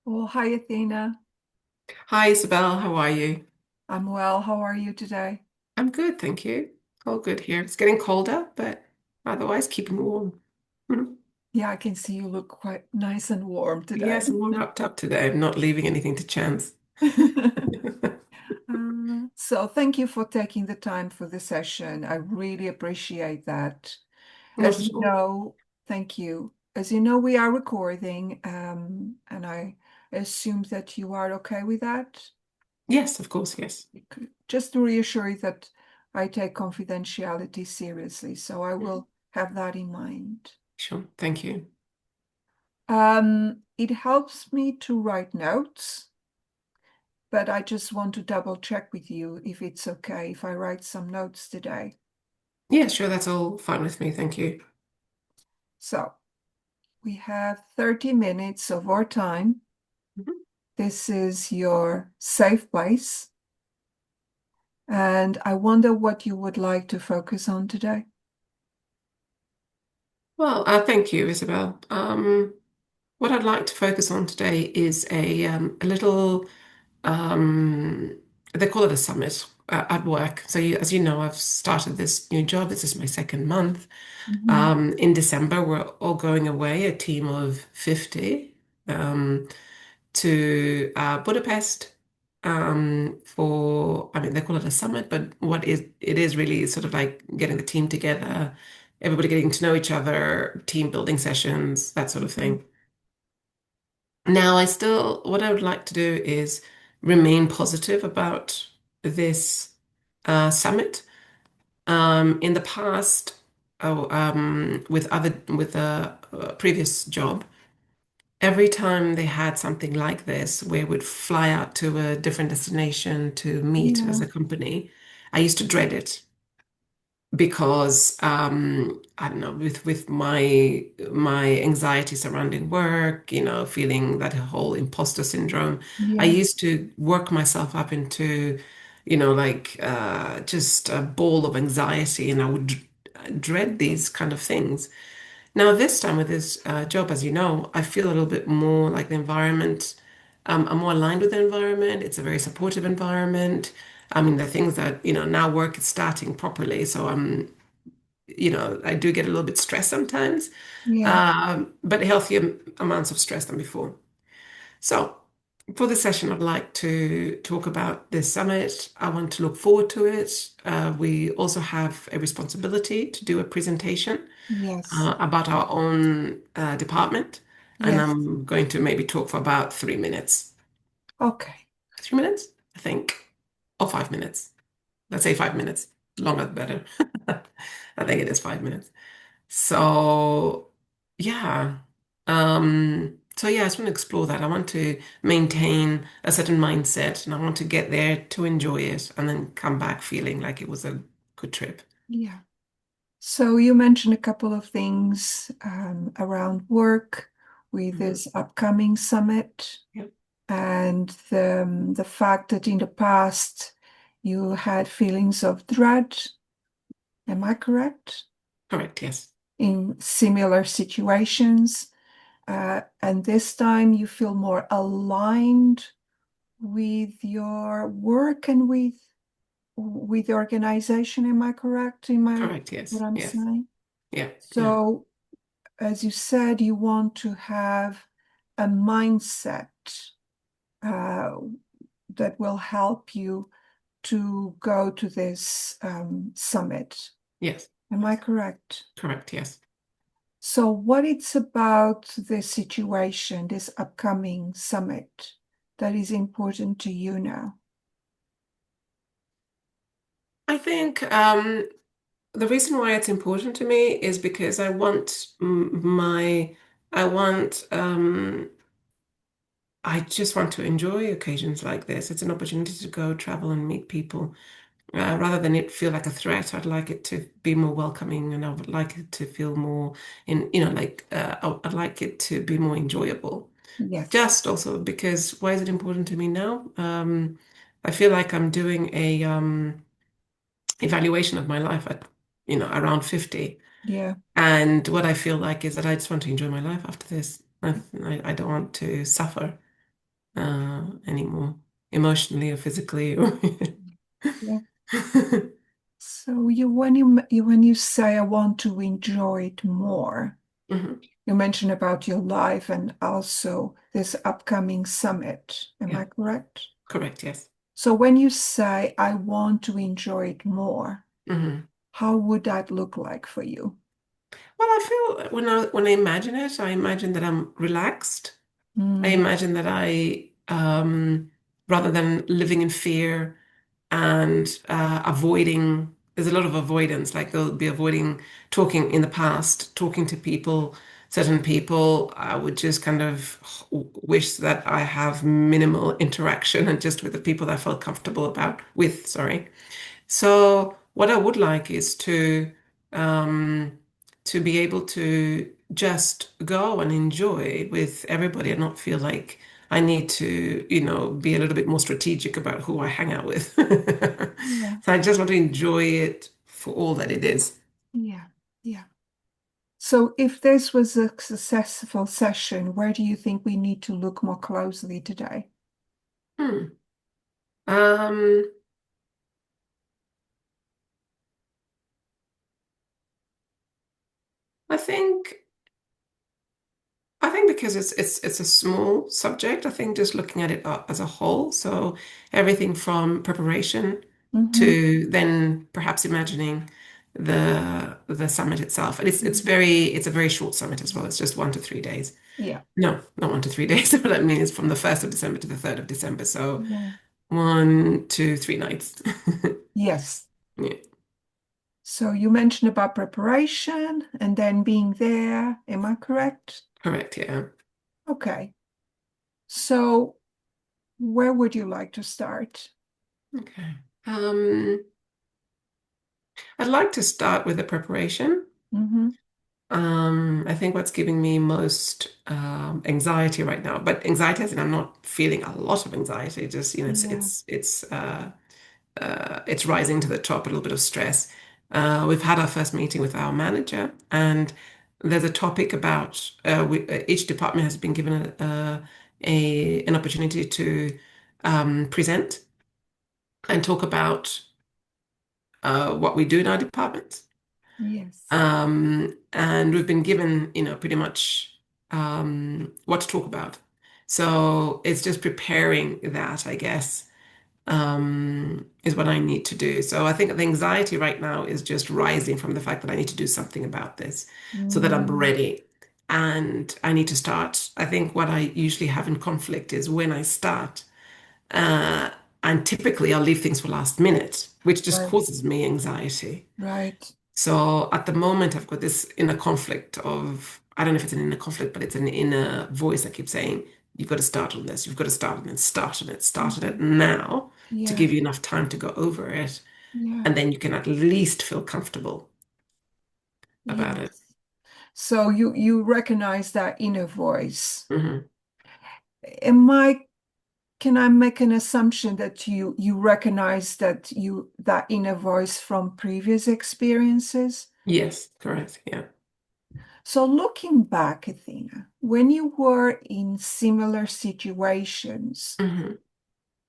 Oh, hi, Athena. Hi, Isabel. How are you? I'm well. How are you today? I'm good, thank you. All good here. It's getting colder, but otherwise keeping warm. Mhm. Yeah, I can see you look quite nice and warm today. Yes, I'm all wrapped up today. I'm not leaving anything to chance. So, thank you for taking the time for the session. I really appreciate that. Not As at you all. know, thank you. As you know, we are recording, and I assume that you are okay with that. Yes, of course, yes. Just to reassure you that I take confidentiality seriously, so I Mhm. will have that in mind. Sure, thank you. It helps me to write notes, but I just want to double check with you if it's okay if I write some notes today. Yeah, sure, that's all fine with me, thank you. So we have 30 minutes of our time. Mhm. This is your safe place. And I wonder what you would like to focus on today. Well, thank you, Isabel. What I'd like to focus on today is a little they call it a summit at work. So, as you know, I've started this new job. This is my second month. Mhm. In December, we're all going away, a team of 50, to Budapest I mean, they call it a summit, but it is really sort of like getting the team together, everybody getting to know each other, team building sessions, that sort of thing. Now, what I would like to do is remain positive about this summit. In the past, with a previous job, every time they had something like this, where we'd fly out to a different destination to meet as Yeah, a company, I used to dread it because I don't know, with my anxiety surrounding work, feeling that whole imposter syndrome, I yeah, used to work myself up into, like just a ball of anxiety, and I would dread these kind of things. Now, this time with this job, as you know, I feel a little bit more like the environment. I'm more aligned with the environment. It's a very supportive environment. I mean, the things that, now work is starting properly. So I do get a little bit stressed sometimes, yeah, but healthier amounts of stress than before. So for this session, I'd like to talk about this summit. I want to look forward to it. We also have a responsibility to do a presentation yes, about our own department, and yes. I'm going to maybe talk for about 3 minutes. Okay. 3 minutes, I think, or 5 minutes. Let's say 5 minutes. Longer the better. I think it is 5 minutes. So, yeah. So I just want to explore that. I want to maintain a certain mindset and I want to get there to enjoy it and then come back feeling like it was a good trip. Yeah. So you mentioned a couple of things around work with Mhm. this upcoming summit Yeah. and the fact that in the past you had feelings of dread. Am I correct? Correct, yes. In similar situations. And this time you feel more aligned with your work and with the organization. Am I correct in my Correct, what yes. I'm Yes. saying? Yeah, yeah. So, as you said, you want to have a mindset uh, that will help you to go to this summit. Yes. Am I correct? Correct, yes. So, what it's about this situation, this upcoming summit, that is important to you now? I think the reason why it's important to me is because I want, I just want to enjoy occasions like this. It's an opportunity to go travel and meet people. Rather than it feel like a threat, I'd like it to be more welcoming and I would like it to feel more I'd like it to be more enjoyable. Yes. Just also because why is it important to me now? I feel like I'm doing a evaluation of my life at, around 50. Yeah. And what I feel like is that I just want to enjoy my life after this. I don't want to suffer. anymore, emotionally or physically. Yeah. So when you say I want to enjoy it more, Mhm. you mentioned about your life and also this upcoming summit. Am Yeah, I correct? correct, yes. So when you say I want to enjoy it more, Mhm. how would that look like for you? Well, I feel when I imagine it, I imagine that I'm relaxed. I Mm, imagine that I, rather than living in fear and avoiding, there's a lot of avoidance, like they'll be avoiding talking in the past, talking to people, certain people. I would just kind of wish that I have minimal interaction and just with the people that I felt comfortable sorry. So what I would like is um, to be able to just go and enjoy with everybody and not feel like I need to, be a little bit more strategic about who I hang out with. yeah, So I just want to enjoy it for all that it is. yeah, yeah. So if this was a successful session, where do you think we need to look more closely today? Hmm. Um, I think I think because it's a small subject, I think just looking at it as a whole, so everything from preparation Hmm. to then perhaps imagining the summit itself. And it's a very short summit as well. It's just 1 to 3 days. Yeah, No, not 1 to 3 days. What I mean is from the 1st of December to the 3rd of December. So yeah. 1 to 3 nights. Yes. Yeah, So you mentioned about preparation and then being there. Am I correct? correct. Yeah. Okay. So where would you like to start? Okay. Um, I'd like to start with the preparation. Hmm. I think what's giving me most anxiety right now, but anxiety as in I'm not feeling a lot of anxiety, just Yeah. it's rising to the top, a little bit of stress. We've had our first meeting with our manager, and there's a topic about each department has been given an opportunity to present and talk about what we do in our department. Yes. And we've been given, pretty much what to talk about. So it's just preparing that, I guess, is what I need to do. So I think the anxiety right now is just rising from the fact that I need to do something about this so that I'm Mm, ready. And I need to start. I think what I usually have in conflict is when I start, uh, and typically I'll leave things for last minute, which just right. causes me anxiety. Right. So at the moment, I've got this inner conflict of, I don't know if it's an inner conflict, but it's an inner voice that keeps saying, you've got to start on this, you've got to start on it, start on it Mhm. now to Yeah. give you enough time to go over it. Yeah. And then you can at least feel comfortable about it. Yes. So you recognize that inner voice. Hmm. Am I Can I make an assumption that you recognize that inner voice from previous experiences? Yes, correct. Yeah. So looking back, Athena, when you were in similar situations, Hmm.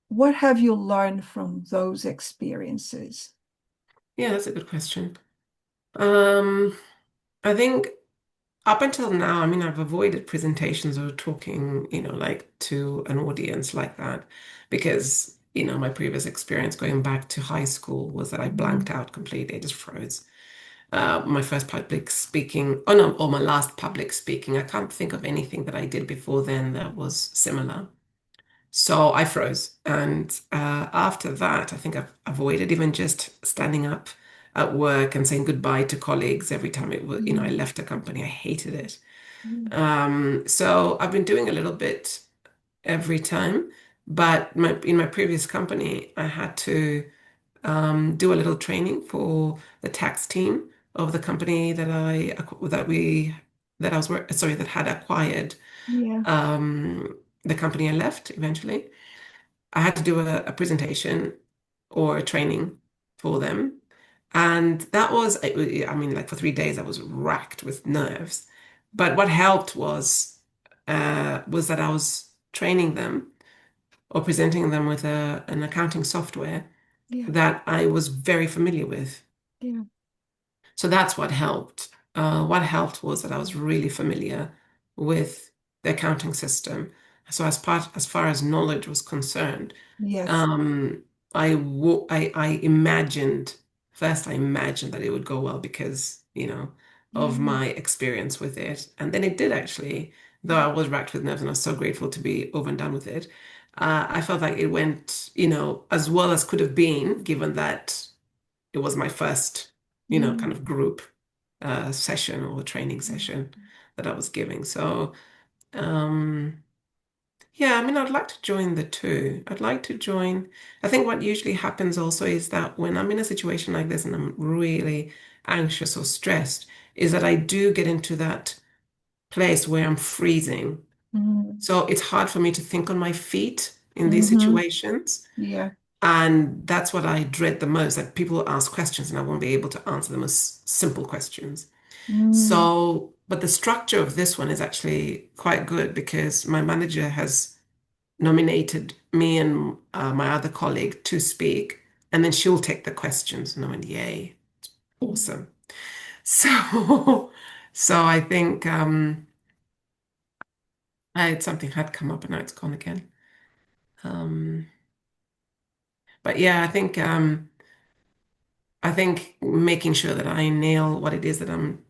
what have you learned from those experiences? Yeah, that's a good question. Um, I think up until now, I mean, I've avoided presentations or talking, like to an audience like that because, my previous experience going back to high school was that I blanked Mm, out completely. I just froze. My first public speaking, oh no, or my last public speaking, I can't think of anything that I did before then that was similar. So I froze. And after that, I think I've avoided even just standing up at work and saying goodbye to colleagues every time I mm, left a company. I hated it. mm, So I've been doing a little bit every time, but in my previous company, I had to do a little training for the tax team of the company that I was sorry, that had acquired yeah, the company I left eventually. I had to do a presentation or a training for them. And I mean, like for 3 days, I was racked with nerves. But what helped was that I was training them. or presenting them with an accounting software Yeah. that I was very familiar with. Yeah. So that's what helped. What helped was that I was really familiar with the accounting system. So as far as knowledge was concerned, Yes. um, I imagined first. I imagined that it would go well because of Yeah. my experience with it, and then it did actually. Though Yeah. I was racked with nerves, and I was so grateful to be over and done with it. I felt like it went, as well as could have been, given that it was my first, Yeah. kind of group session or training session that I was giving. So, um, yeah, I mean, I'd like to join the two. I'd like to join. I think what usually happens also is that when I'm in a situation like this and I'm really anxious or stressed, is that I do get into that place where I'm freezing. Mm. So it's hard for me to think on my feet in these Mm-hmm. situations. Yeah. And that's what I dread the most, that people ask questions and I won't be able to answer them as simple questions. Mm. So, but the structure of this one is actually quite good because my manager has nominated me and my other colleague to speak, and then she'll take the questions. And I went, yay, awesome. So, so I think I had something had come up and now it's gone again. Um, but yeah, I think making sure that I nail what it is that I'm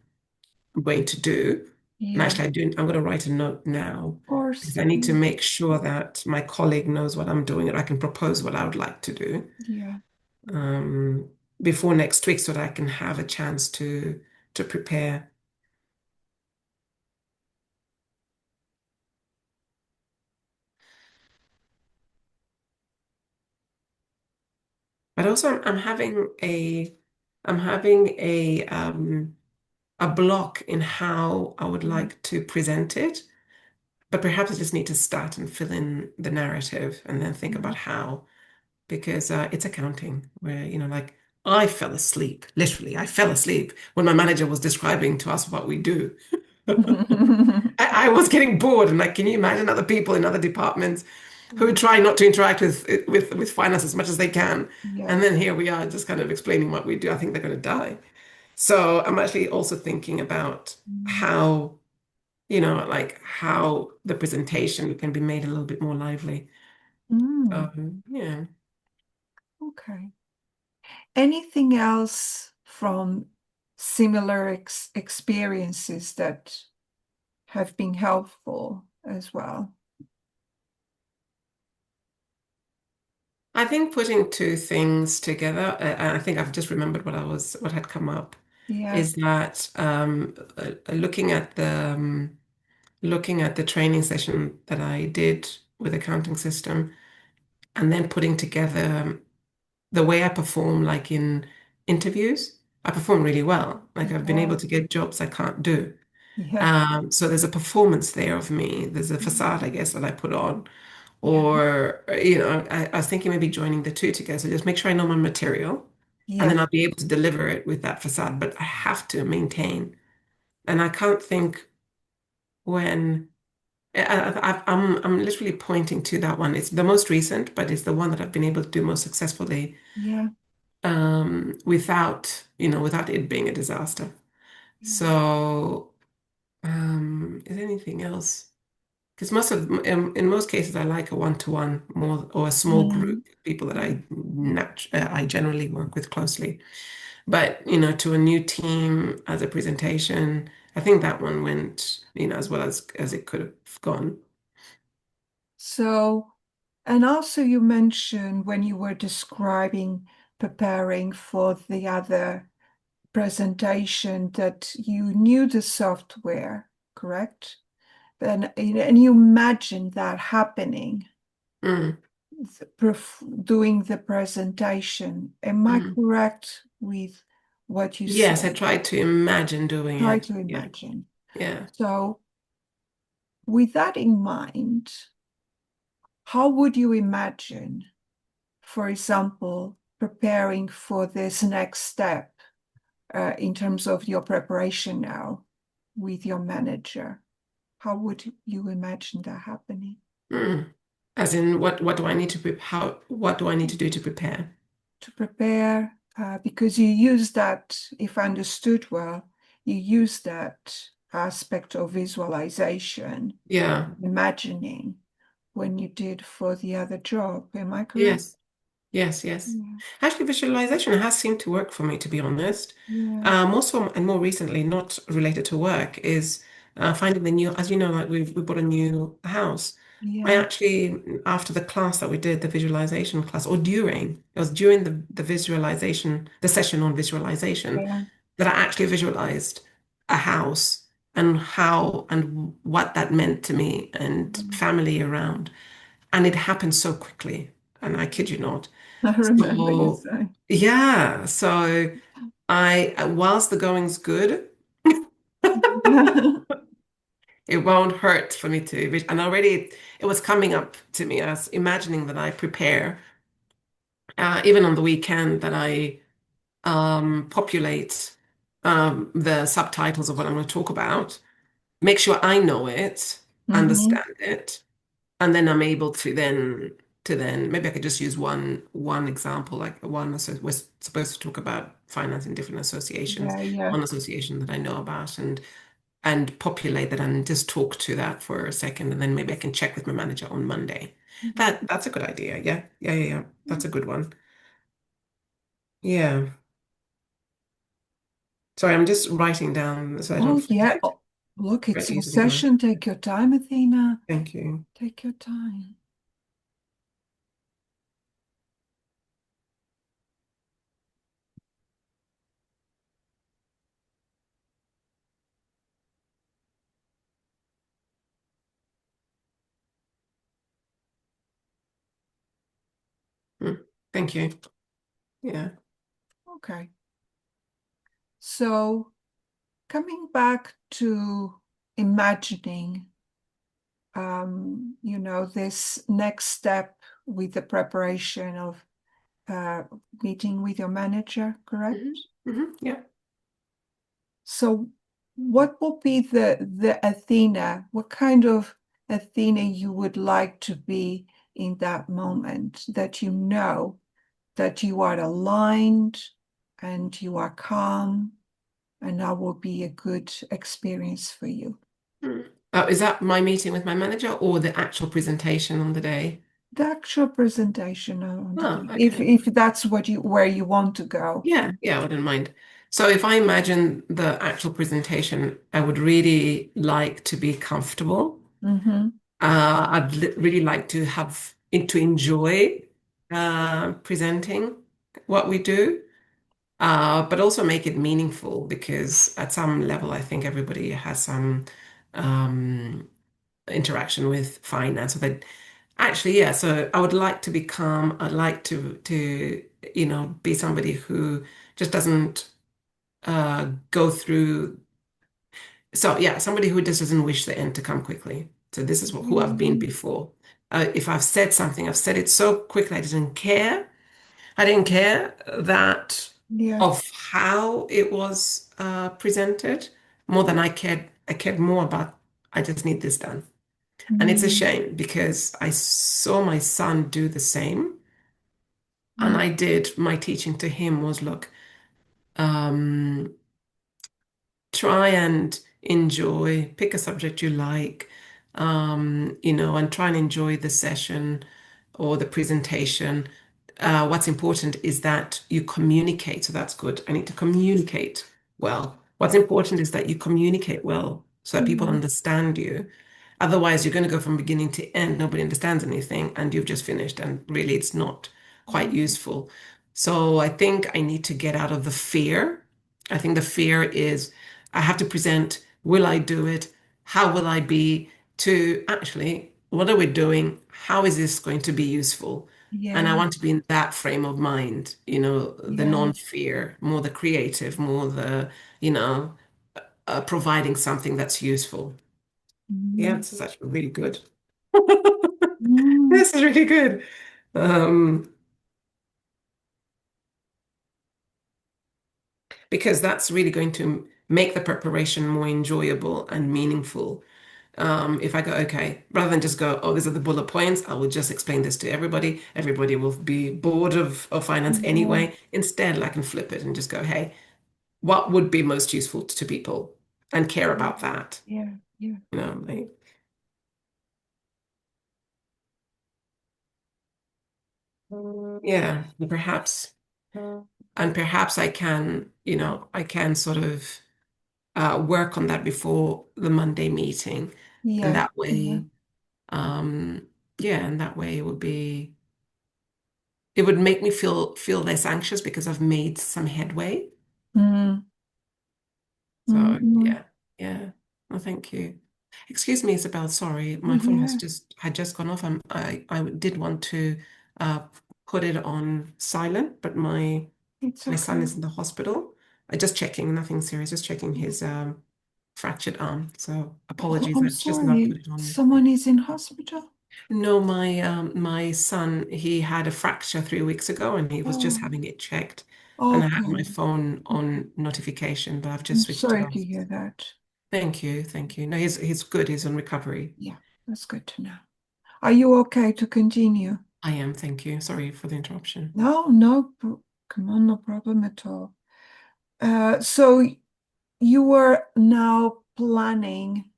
going to do. And Yeah. actually, I'm going to write a note now Of course. because I need to Yeah. make sure that my colleague knows what I'm doing and I can propose what I would like to do Yeah. um, before next week so that I can have a chance to prepare. But also, I'm having a block in how I would Mm. like to present it. But perhaps I just need to start and fill in the narrative and then think Yeah. about how, because it's accounting where, like I fell asleep, literally, I fell asleep when my manager was describing to us what we do. I was getting bored and like, can you imagine other people in other departments who Yeah. try not to interact with finance as much as they can? And Yes. then here we are just kind of explaining what we do. I think they're going to die. So I'm actually also thinking about Mm. how, like how the presentation can be made a little bit more lively. Mm. Yeah. Okay. Anything else from similar experiences that have been helpful as well? I think putting two things together, and I think I've just remembered what had come up, Yeah. is that looking at the training session that I did with accounting system, and then putting together the way I perform, like in interviews, I perform really well. Like I've been able Yeah. to get jobs I can't do. Yeah. So there's a performance there of me. There's a Mm. facade, I guess, that I put on. Yeah. Or, I was thinking maybe joining the two together. So just make sure I know my material and then Yes. I'll be able to deliver it with that facade. But I have to maintain. And I can't think when I'm literally pointing to that one. It's the most recent, but it's the one that I've been able to do most successfully Yeah. without it being a disaster. Yeah. So, is there anything else? Because in most cases, I like a one-to-one more or a small Mm. group, people that Yeah. I generally work with closely. But, to a new team as a presentation, I think that one went, as well as it could have gone. So, and also you mentioned when you were describing preparing for the other presentation that you knew the software, correct? And you imagined that happening, Mm, doing the presentation. Am I mm. correct with what you Yes, I said? tried to imagine doing Try it. to Yeah, imagine. yeah. So, with that in mind, how would you imagine, for example, preparing for this next step in terms of your preparation now with your manager? How would you imagine that happening? Mm. As in, what do I need to what do I need to do to prepare? to prepare, because you use that, if understood well, you use that aspect of visualization, Yeah. imagining when you did for the other job. Am I correct? Yes. Yes, yes. Yeah. Actually, visualization has seemed to work for me, to be honest. Yeah. More so and more recently, not related to work, is finding the new, as you know, like we bought a new house. I Yeah. actually, after the class that we did, the visualization class, or during, it was during the visualization, the session on visualization, Yeah. that I actually visualized a house and how and what that meant to me and family around. And it happened so quickly. And I kid you not. I remember you So saying. yeah, so whilst the going's good, it won't hurt for me to, and already it was coming up to me as imagining that I prepare, even on the weekend that I populate the subtitles of what I'm going to talk about, make sure I know it, Hmm. understand it, and then I'm able to then maybe I could just use one example, like we're supposed to talk about finance in different associations, Yeah. Yeah. one association that I know about, and populate that and just talk to that for a second, and then maybe I can check with my manager on Monday. That's a good idea. Yeah, yeah, yeah, yeah. That's a good one. Yeah. Sorry, I'm just writing down so I don't Oh, yeah. forget. Oh, look, it's Very your easily, do I? session. Take your time, Athena. Thank you. Take your time. Mm, thank you. Yeah. Okay. So, coming back to imagining, this next step with the preparation of meeting with your manager, correct? Yeah. So, what will be the Athena? What kind of Athena you would like to be in that moment that you know that you are aligned and you are calm, and that will be a good experience for you. Mm. Is that my meeting with my manager or the actual presentation on the day? The actual presentation on the Oh, day, okay. if that's what you where you want to go. Yeah, yeah, I wouldn't mind. So if I imagine the actual presentation, I would really like to be comfortable. Mm-hmm. I'd really like to to enjoy presenting what we do, but also make it meaningful because at some level, I think everybody has some um, interaction with finance. So that actually, yeah. So I would like to be calm. I'd like to be somebody who just doesn't go through. So yeah, somebody who just doesn't wish the end to come quickly. So this is who I've been Mm, before. If I've said something, I've said it so quickly I didn't care. I didn't care that yeah. of how it was presented more than I cared. I cared more about I just need this done. And it's a Mm, shame because I saw my son do the same. And mm, I did, my teaching to him was, look, um, try and enjoy, pick a subject you like, and try and enjoy the session or the presentation. What's important is that you communicate. So that's good. I need to communicate well. What's important is that you communicate well so that people yeah. understand you. Otherwise, you're going to go from beginning to end. Nobody understands anything, and you've just finished, and really, it's not quite Mm, useful. So I think I need to get out of the fear. I think the fear is I have to present, will I do it? How will I be? To actually, what are we doing? How is this going to be useful? And I yeah. want to be in that frame of mind, the Yeah. non-fear, more the creative, more the, you know, providing something that's useful. Yeah, Mm, this is actually really good. mm, This is really good. Um, because that's really going to make the preparation more enjoyable and meaningful. If I go, okay, rather than just go, oh, these are the bullet points, I will just explain this to everybody. Everybody will be bored of finance Yeah, anyway. Instead, I can flip it and just go, hey, what would be most useful to people and care about that? yeah, yeah. Like, yeah, and perhaps I can, I can sort of work on that before the Monday meeting. And Yeah, that yeah. way, yeah, and that way it would make me feel less anxious because I've made some headway. Mm, So mm, yeah, yeah. Well, thank you. Excuse me, Isabel. Sorry, my phone has yeah, just gone off. I did want to uh put it on silent, but it's my son okay. is in the hospital. I just checking, nothing serious, just checking his fractured arm. So Oh, apologies, I'm I've just not put sorry. it on. Someone is in hospital. No, my son, he had a fracture 3 weeks ago and he was just Oh, having it checked. And I had my okay. phone Okay. on notification, but I've just I'm switched it sorry to off. hear that. Thank you, thank you. No, he's good. He's on recovery. Yeah, that's good to know. Are you okay to continue? I am, thank you. Sorry for the interruption. No, no, come on, no problem at all. So you were now planning,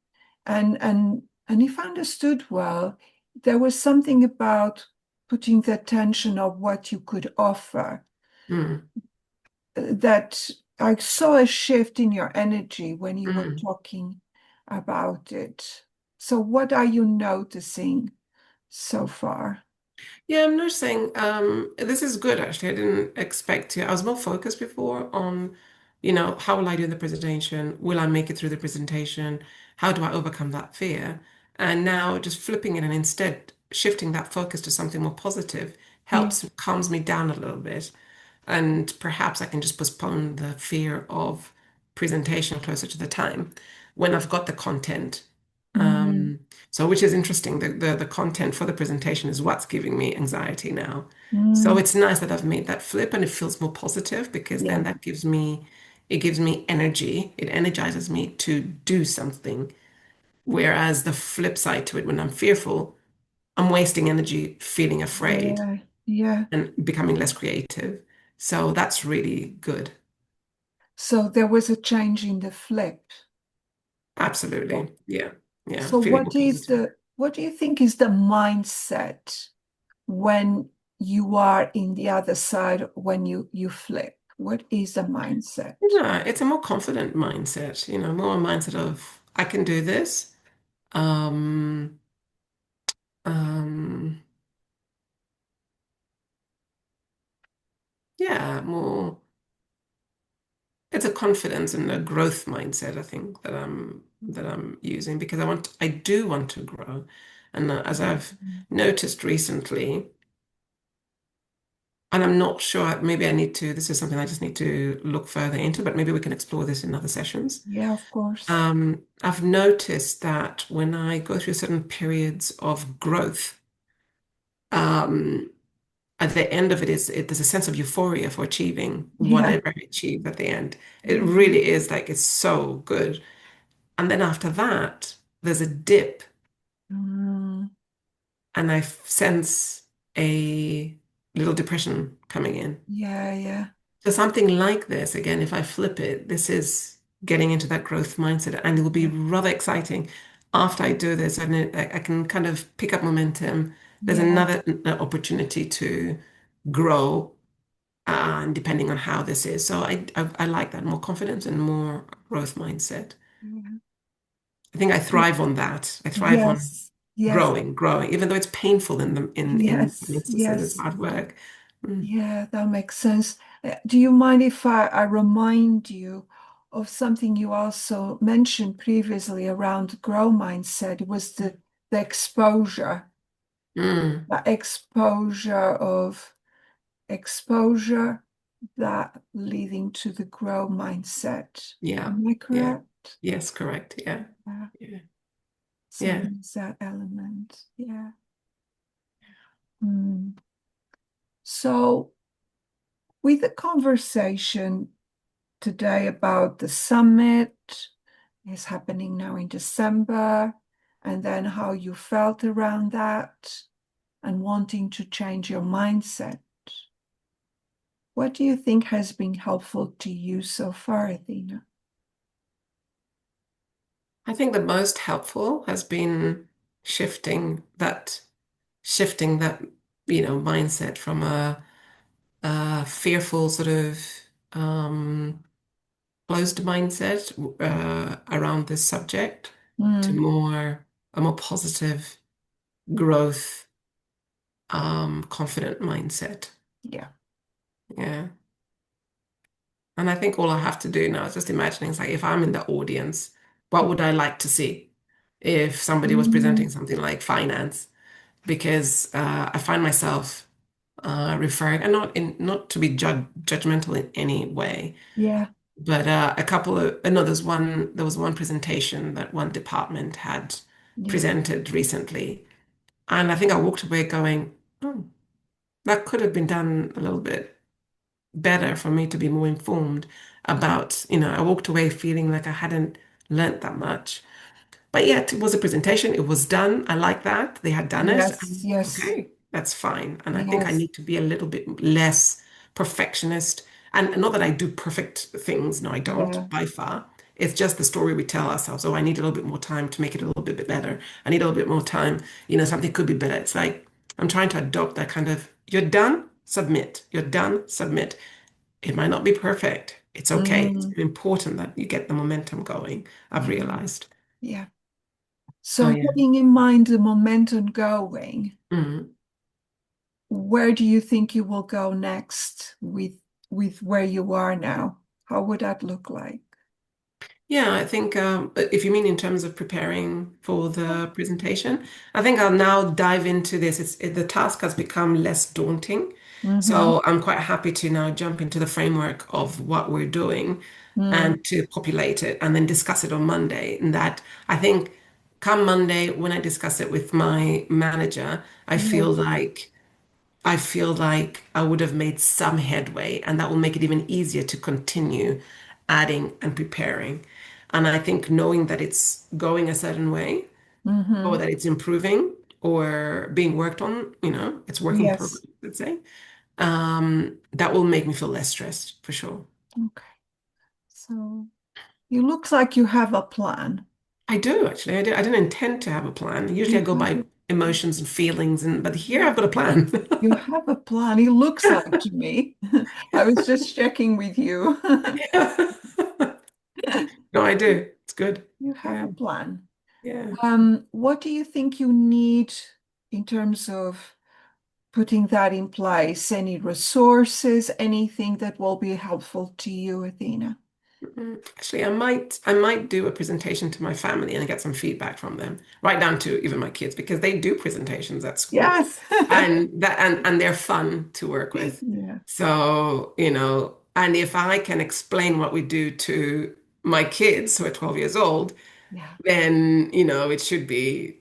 and if I understood well, there was something about putting the attention of what you could offer Mm, that I saw a shift in your energy when you were mm. talking about it. So what are you noticing so far? Yeah, I'm noticing this is good actually. I didn't expect to. I was more focused before on, how will I do the presentation? Will I make it through the presentation? How do I overcome that fear? And now just flipping it and instead shifting that focus to something more positive Yeah. helps calms me down a little bit. And perhaps I can just postpone the fear of presentation closer to the time when I've got the content. Mm, So which is interesting. The content for the presentation is what's giving me anxiety now. So mm, it's nice that I've made that flip and it feels more positive because then yeah. that gives me energy. It energizes me to do something. Whereas the flip side to it, when I'm fearful, I'm wasting energy feeling afraid Yeah. Yeah. and becoming less creative. So that's really good. So there was a change in the flip. Absolutely. Yeah. Yeah. So Feeling more positive. what do you think is the mindset when you are in the other side when you flip? What is the mindset? Yeah, it's a more confident mindset, more a mindset of I can do this. Um, um, yeah, more it's a confidence and a growth mindset, I think, that I'm using because I do want to grow. And as I've Mhm. noticed recently, and I'm not sure, maybe this is something I just need to look further into, but maybe we can explore this in other sessions. Yeah, of course. I've noticed that when I go through certain periods of growth, um, at the end of there's a sense of euphoria for achieving Yeah. whatever I achieve at the end. It Mhm. really is like it's so good. And then after that, there's a dip, Mm, and I sense a little depression coming in. yeah, yeah, So something like this, again, if I flip it, this is getting into that growth mindset, and it will be yeah, rather exciting after I do this, and I can kind of pick up momentum. There's yeah, another opportunity to grow, and depending on how this is. So I like that more confidence and more growth mindset. yeah. I think I thrive on that. I thrive on Yes, yes, growing, even though it's painful in some yes, instances, it's yes. hard work. Mm. Yeah, that makes sense. Do you mind if I remind you of something you also mentioned previously around grow mindset? It was the exposure, Mm. the exposure that leading to the grow mindset. Yeah, Am I yeah, correct? yes, correct. Yeah, Yeah. yeah, So yeah. there's that element. Yeah. Hmm. So with the conversation today about the summit is happening now in December. and then how you felt around that and wanting to change your mindset. What do you think has been helpful to you so far, Athena? I think the most helpful has been shifting that shifting that, mindset from a fearful sort of um, closed mindset around this subject to Mm, a more positive growth, confident mindset. yeah. Yeah. And I think all I have to do now is just imagining, it's like if I'm in the audience, what would I like to see if somebody was Mm, presenting something like finance? Because I find myself referring, and not to be judgmental in any way, yeah, but a couple of no, there was one presentation that one department had yeah, presented recently, and I think I walked away going, oh, that could have been done a little bit better for me to be more informed about, I walked away feeling like I hadn't learnt that much. But yet it was a presentation, it was done. I like that. They had done it. yes, And yes, okay, that's fine. And I think I yes, need to be a little bit less perfectionist. And not that I do perfect things. No, I yeah, don't by far. It's just the story we tell ourselves. Oh, I need a little bit more time to make it a little bit better. I need a little bit more time. Something could be better. It's like I'm trying to adopt that kind of, you're done, submit. You're done, submit. It might not be perfect. It's okay. It's mm, important that you get the momentum going, I've realized. yeah. Oh, So yeah. having in mind the momentum going, Mm. where do you think you will go next with where you are now? How would that look like? Yeah, I think if you mean in terms of preparing for the presentation, I think I'll now dive into this. The task has become less daunting. Mm-hmm. So I'm quite happy to now jump into the framework of what we're doing Mm, and to populate it and then discuss it on Monday. And that I think come Monday, when I discuss it with my manager, yes. I feel like I would have made some headway, and that will make it even easier to continue adding and preparing. And I think knowing that it's going a certain way, or Mm-hmm. that it's improving or being worked on, it's work in Yes. progress, let's say, that will make me feel less stressed for sure. Okay. So it looks like you have a plan. I do actually. I didn't intend to have a plan. Usually You I go have by a, emotions and feelings, but here I've got a plan. you have a plan. It looks like to me. I was just checking with you. Yeah. No, I do. It's good. You have Yeah. a plan. Yeah. What do you think you need in terms of putting that in place? Any resources, anything that will be helpful to you, Athena? Actually, I might do a presentation to my family and get some feedback from them, right down to even my kids, because they do presentations at school, Yes. and they're fun to work with. Yeah. So, and if I can explain what we do to my kids who are 12 years old, Yeah. then, it should be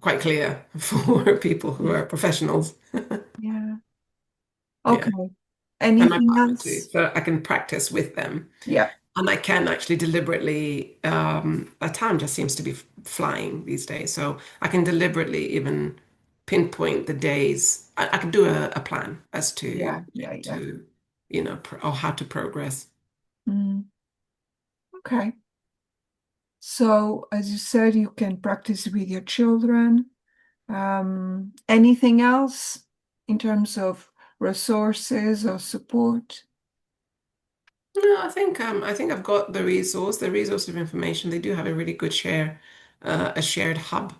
quite clear for people who Yeah. are professionals. Yeah. Yeah. Okay. And my Anything partner too. else? So I can practice with them. Yeah. And I can actually deliberately, time just seems to be flying these days. So I can deliberately even pinpoint the days. I can do a plan as to Yeah. Yeah. Yeah. to or how to progress. Mm, okay. So, as you said, you can practice with your children. Anything else in terms of resources or support? No, I think I've got the resource of information. They do have a really good a shared hub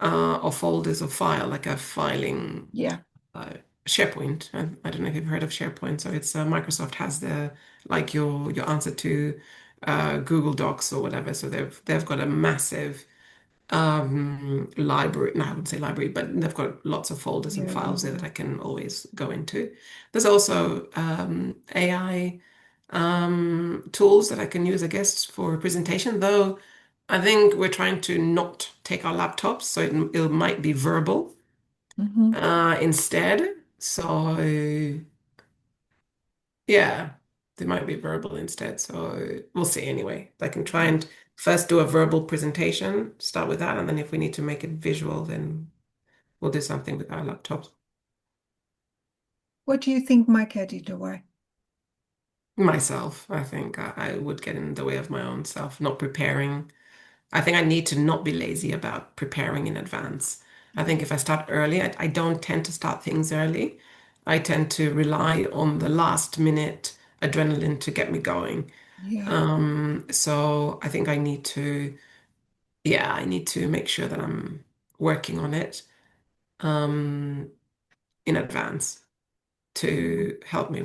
of folders or file, like a filing Yeah. uh, SharePoint. I don't know if you've heard of SharePoint. So it's Microsoft has like your answer to Google Docs or whatever. So they've got a massive library. No, I wouldn't say library, but they've got lots of folders and Yeah. Yeah. files there that Yeah. I can always go into. There's also AI tools that I can use, I guess, for a presentation, though I think we're trying to not take our laptops, so it might be verbal Hmm. instead. So yeah, they might be verbal instead. So we'll see anyway. I can try and first do a verbal presentation, start with that, and then if we need to make it visual, then we'll do something with our laptops. What do you think might get in the way? Myself, I think I would get in the way of my own self, not preparing. I think I need to not be lazy about preparing in advance. I think if I start early, I don't tend to start things early. I tend to rely on the last minute adrenaline to get me going. Yeah. So I think I need to, yeah, I need to make sure that I'm working on it um, in advance to help me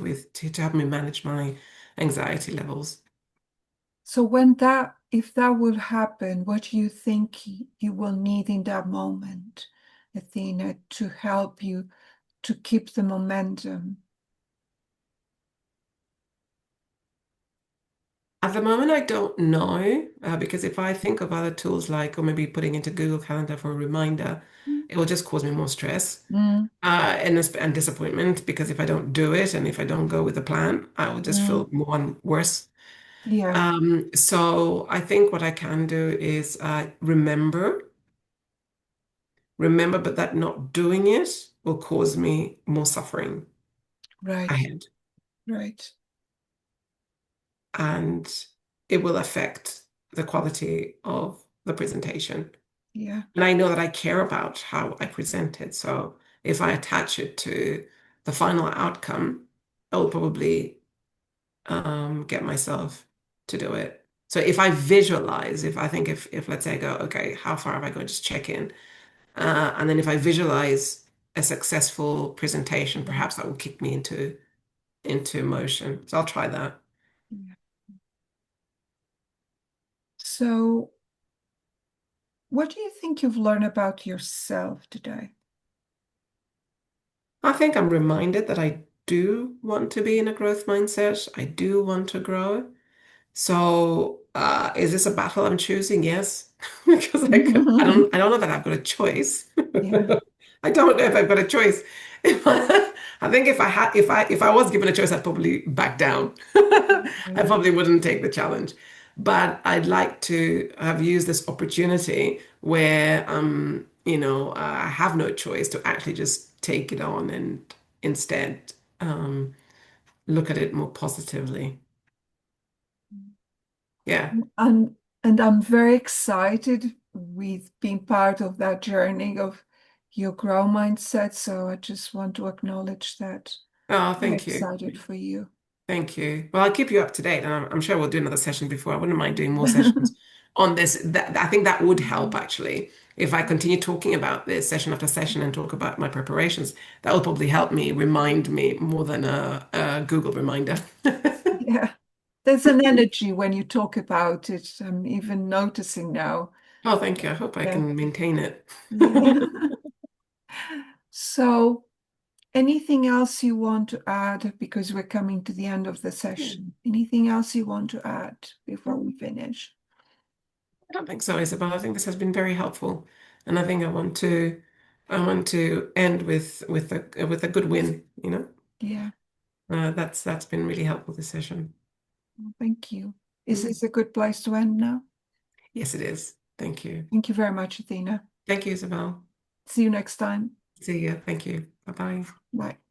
manage my anxiety levels. So if that will happen, what do you think you will need in that moment, Athena, to help you to keep the momentum? At the moment, I don't know because if I think of other tools like, or maybe putting into Google Calendar for a reminder, it will just cause me more stress Mm, and disappointment because if I don't do it and if I don't go with the plan, I will just mm, feel more and worse. yeah, So I think what I can do is remember, but that not doing it will cause me more suffering right, ahead, right. and it will affect the quality of the presentation. Yeah. And I know that I care about how I present it. So if I attach it to the final outcome, I will probably get myself to do it. So if I visualize, if I think if let's say I go, okay, how far have I gone? Just check in. And then if I visualize a successful presentation, Mm, perhaps that will kick me into motion. So I'll try that. yeah. So, what do you think you've learned about yourself today? I think I'm reminded that I do want to be in a growth mindset. I do want to grow. So, is this a battle I'm choosing? Yes, because I don't know that I've got a choice. Yeah, I don't know if I've got a choice. I think if I was given a choice, I'd probably back down. I yeah, probably wouldn't take the challenge. But I'd like to have used this opportunity where I have no choice to actually just take it on and instead look at it more positively. Yeah. and and I'm very excited with being part of that journey of your grow mindset. So I just want to acknowledge that. Oh, I'm thank you. excited for you. Thank you. Well, I'll keep you up to date, and I'm sure we'll do another session before. I wouldn't mind doing more sessions on this. I think that would help actually. If I continue talking about this session after session and talk about my preparations, that will probably help me remind me more than a Google reminder. Yeah, there's an energy when you talk about it. I'm even noticing now. Oh, thank you. I hope I Yeah, can maintain it. yeah. So, anything else you want to add? Because we're coming to the end of the Yeah. session. Anything else you want to add before we finish? I don't think so, Isabel. I think this has been very helpful, and I think I want to end with a good win. Yeah, That's been really helpful this session. well, thank you. Is Mm. this a good place to end now? Yes, it is. Thank you. Thank you very much, Athena. Thank you, Isabel. See you next time. See you. Thank you. Bye bye. Bye.